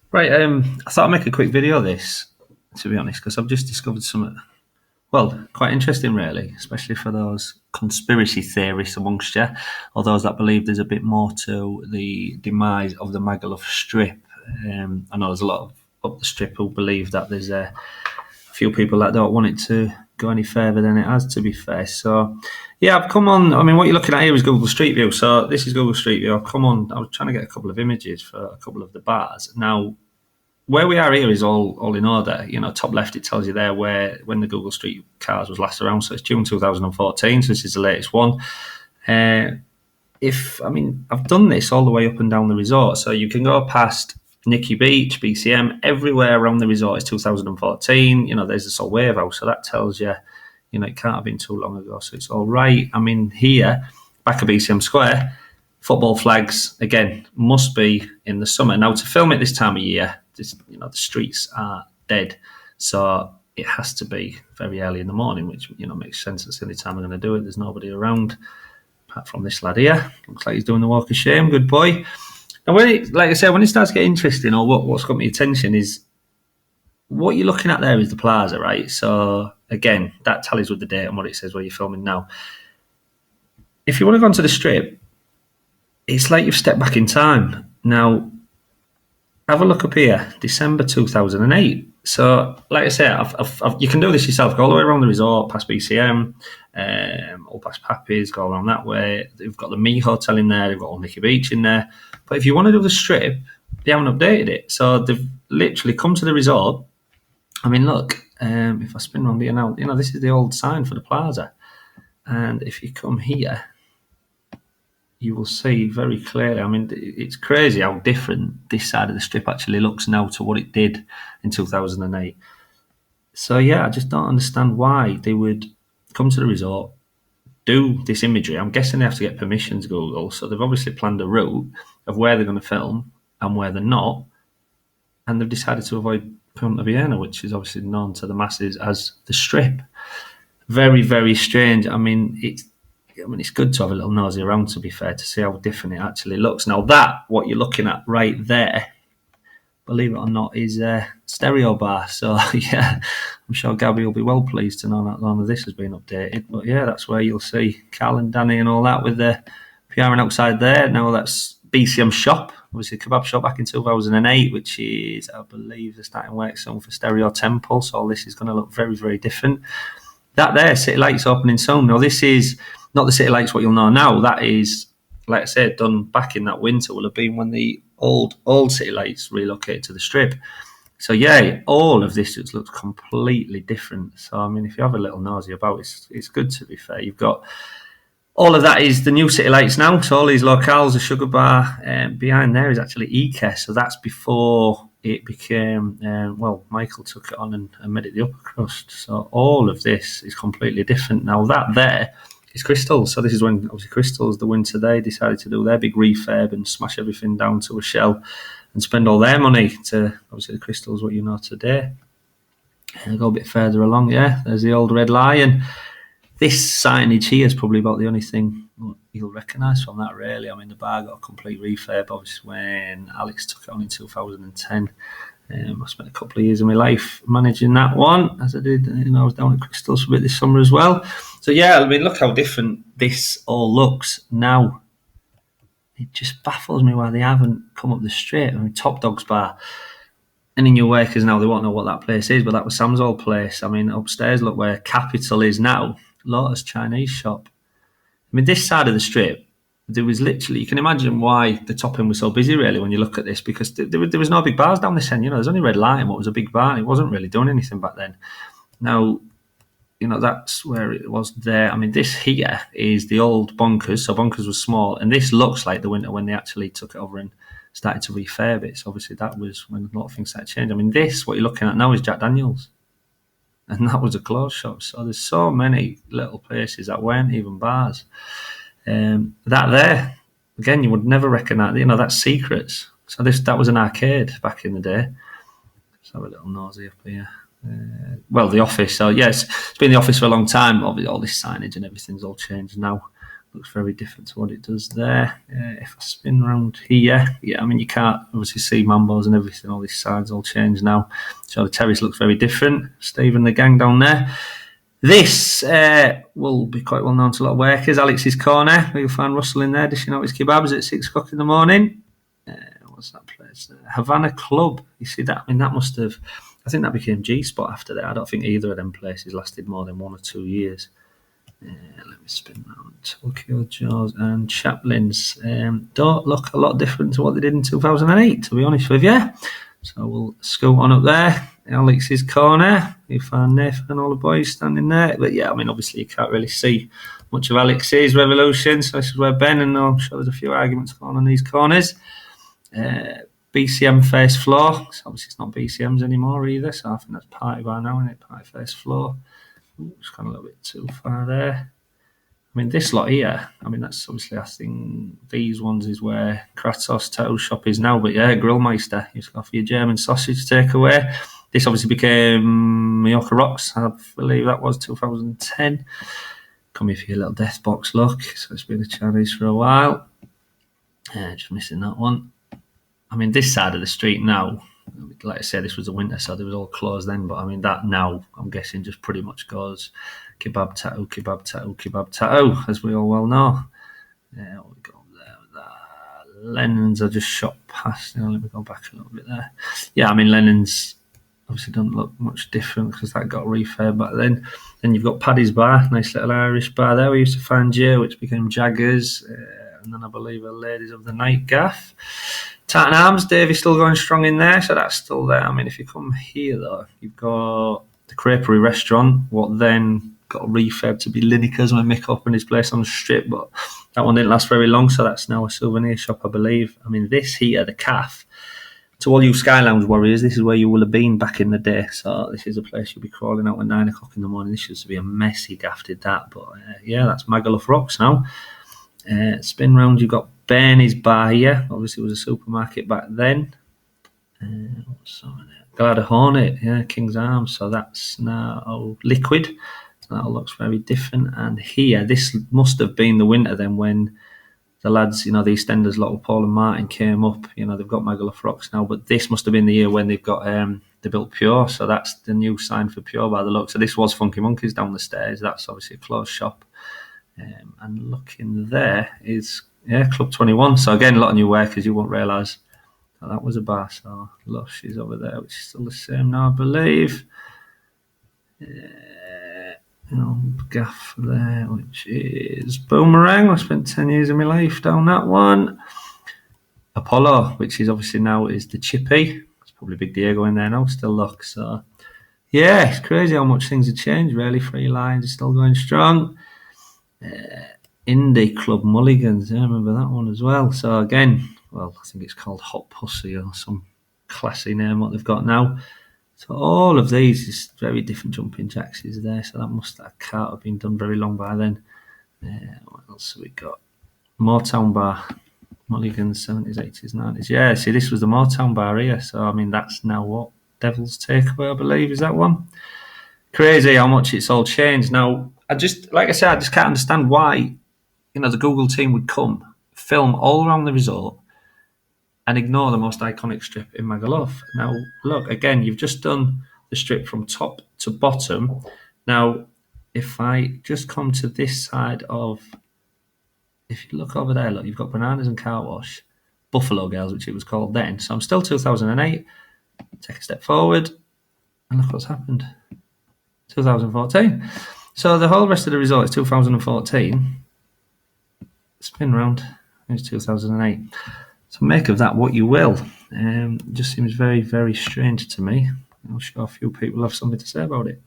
Right, I thought I'd make a quick video of this, to be honest, because I've just discovered something, well, quite interesting, really, especially for those conspiracy theorists amongst you, or those that believe there's a bit more to the demise of the Magaluf Strip. I know there's a lot of up the strip who believe that there's a few people that don't want it to go any further than it has, to be fair. So, yeah, I've come on. I mean, what you're looking at here is Google Street View. So, this is Google Street View. I've come on. I was trying to get a couple of images for a couple of the bars. Now, where we are here is all in order. You know, top left it tells you there where when the Google Street cars was last around. So it's June 2014. So this is the latest one. Uh, if I mean, I've done this all the way up and down the resort, so you can go past Nikki Beach, BCM, everywhere around the resort is 2014. You know, there's this old wave house, so that tells you, you know, it can't have been too long ago. So it's all right. I mean, here, back at BCM Square, football flags again must be in the summer. Now to film it this time of year, you know, the streets are dead, so it has to be very early in the morning, which, you know, makes sense. It's the only time I'm going to do it. There's nobody around apart from this lad here. Looks like he's doing the walk of shame. Good boy. And when it, like I said, when it starts getting interesting, or what's got my attention is what you're looking at there is the plaza, right? So again, that tallies with the date and what it says where you're filming now. If you want to go onto the strip, it's like you've stepped back in time. Now, have a look up here, December 2008. So, like I said, you can do this yourself. Go all the way around the resort, past BCM, all past Pappy's, go around that way. They've got the Me Hotel in there. They've got Old Mickey Beach in there. But if you want to do the strip, they haven't updated it. So they've literally come to the resort. I mean, look, if I spin around here now, you know, this is the old sign for the plaza. And if you come here, you will see very clearly. I mean, it's crazy how different this side of the strip actually looks now to what it did in 2008. So, yeah, I just don't understand why they would come to the resort, do this imagery. I'm guessing they have to get permissions, Google. So they've obviously planned a route of where they're going to film and where they're not. And they've decided to avoid Punta Ballena, which is obviously known to the masses as the strip. Very, very strange. I mean, it's good to have a little nosy around, to be fair, to see how different it actually looks. Now, what you're looking at right there, believe it or not, is a stereo bar. So, yeah, I'm sure Gabby will be well pleased to know that none of this has been updated. But, yeah, that's where you'll see Carl and Danny and all that with the PRing outside there. Now, that's BCM Shop, obviously kebab shop back in 2008, which is, I believe, the starting work soon for Stereo Temple. So all this is going to look very, very different. That there, City Lights opening soon. Now, this is not the City Lights what you'll know now. That is, like I said, done back in that winter. Will have been when the old City Lights relocated to the strip. So yeah, all of this just looks completely different. So I mean, if you have a little nosy about it, it's good, to be fair. You've got all of that is the new City Lights now. So all these locales, the sugar bar, behind there is actually Ike. So that's before it became, well, Michael took it on and made it the upper crust. So all of this is completely different. Now that there is Crystals. So this is when, obviously, Crystals, the winter, they decided to do their big refurb and smash everything down to a shell and spend all their money to, obviously, the Crystals, what you know today. And go a bit further along, yeah, there's the old Red Lion. This signage here is probably about the only thing you'll recognise from that, really. I mean, the bar got a complete refurb, obviously, when Alex took it on in 2010. I spent a couple of years of my life managing that one, as I did. You know, I was down at Crystals for a bit this summer as well. So, yeah, I mean, look how different this all looks now. It just baffles me why they haven't come up the straight. I mean, Top Dog's Bar. Any new workers now, they won't know what that place is, but that was Sam's old place. I mean, upstairs, look where Capital is now. Lotus Chinese shop. I mean, this side of the strip, there was literally, you can imagine why the top end was so busy, really, when you look at this, because there was no big bars down this end. You know, there's only Red Light and what was a big bar, and it wasn't really doing anything back then. Now, you know, that's where it was there. I mean, this here is the old Bonkers, so Bonkers was small, and this looks like the winter when they actually took it over and started to refurb it. So obviously that was when a lot of things started to change. I mean, this, what you're looking at now, is Jack Daniels. And that was a clothes shop. So there's so many little places that weren't even bars. That there, again, you would never recognise. You know, that's Secrets. So that was an arcade back in the day. Let's have a little nosy up here. Well, the office. So yes, it's been the office for a long time. Obviously, all this signage and everything's all changed now. Looks very different to what it does there. If I spin round here, yeah, I mean, you can't obviously see Mambos and everything, all these sides all changed now. So the terrace looks very different. Steve and the gang down there. This will be quite well known to a lot of workers. Alex's Corner, where you'll find Russell in there dishing out his kebabs at 6 o'clock in the morning. What's that place? Havana Club. You see that? I mean, that must have... I think that became G-Spot after that. I don't think either of them places lasted more than 1 or 2 years. Let me spin around. Tokyo Jaws and Chaplin's don't look a lot different to what they did in 2008, to be honest with you. So we'll scoot on up there. Alex's Corner. You find Nathan and all the boys standing there. But yeah, I mean, obviously you can't really see much of Alex's Revolution. So this is where Ben, and I'm sure there's a few arguments going on these corners. BCM face floor. So obviously it's not BCMs anymore either. So I think that's Party by now, isn't it? Party face floor. Ooh, it's gone a little bit too far there. I mean, this lot here, I mean, that's obviously, I think these ones is where Kratos Tattoo Shop is now. But yeah, Grillmeister, you just go for your German sausage takeaway. This obviously became Mallorca Rocks, I believe that was 2010. Come here for your little death box look. So it's been a Chinese for a while. Just missing that one. I mean, this side of the street now, like I said, this was the winter, so they was all closed then. But I mean, that now, I'm guessing, just pretty much goes kebab tattoo, kebab tattoo, kebab tattoo, as we all well know. Yeah, we go there with that. Lennon's I just shot past. Let me go back a little bit there. Yeah, I mean, Lennon's obviously doesn't look much different because that got refurbed back then. Then you've got Paddy's Bar, nice little Irish bar there. We used to find Jay, which became Jaggers, and then I believe a Ladies of the Night gaff. Tartan Arms, Davy's still going strong in there, so that's still there. I mean, if you come here, though, you've got the Creperie restaurant, what then got refurbed to be Lineker's when Mick opened his place on the Strip, but that one didn't last very long, so that's now a souvenir shop, I believe. I mean, this here, the Calf, to all you Sky Lounge warriors, this is where you will have been back in the day, so this is a place you'll be crawling out at 9 o'clock in the morning. This used to be a messy gaff, did that, but yeah, that's Magaluf Rocks now. Spin round, you've got Bernie's Bar here. Obviously, it was a supermarket back then. What's on it? Glad Hornet, yeah, King's Arms. So that's now Liquid. So that looks very different. And here, this must have been the winter then when the lads, the EastEnders, lot of Paul and Martin came up. They've got Magaluf Rocks now, but this must have been the year when they've got they built Pure. So that's the new sign for Pure by the look. So this was Funky Monkeys down the stairs. That's obviously a closed shop. And looking there is Club 21. So again, a lot of new workers. You won't realise that was a bar. So Lush is over there, which is still the same now, I believe. Gaff there, which is Boomerang. I spent 10 years of my life down that one. Apollo, which is obviously now is the Chippy. It's probably Big Diego in there now. Still looks. So yeah, it's crazy how much things have changed. Really, Free Lines is still going strong. Indie Club Mulligans, I remember that one as well. So again, I think it's called Hot Pussy or some classy name what they've got now. So all of these is very different jumping jacks is there. So that can't have been done very long by then. What else have we got? Motown Bar, Mulligans, 70s, 80s, 90s. Yeah, see, this was the Motown Bar here. So I mean, that's now what Devil's Takeaway, I believe, is that one. Crazy how much it's all changed now. I just can't understand why, the Google team would come, film all around the resort, and ignore the most iconic strip in Magaluf. Now, look, again, you've just done the strip from top to bottom. Now, if I just come to this side of, if you look over there, look, you've got Bananas and Car Wash, Buffalo Girls, which it was called then. So I'm still 2008. Take a step forward, and look what's happened. 2014. So the whole rest of the resort is 2014. Spin round. It's 2008. So make of that what you will. It just seems very, very strange to me. I'm sure a few people have something to say about it.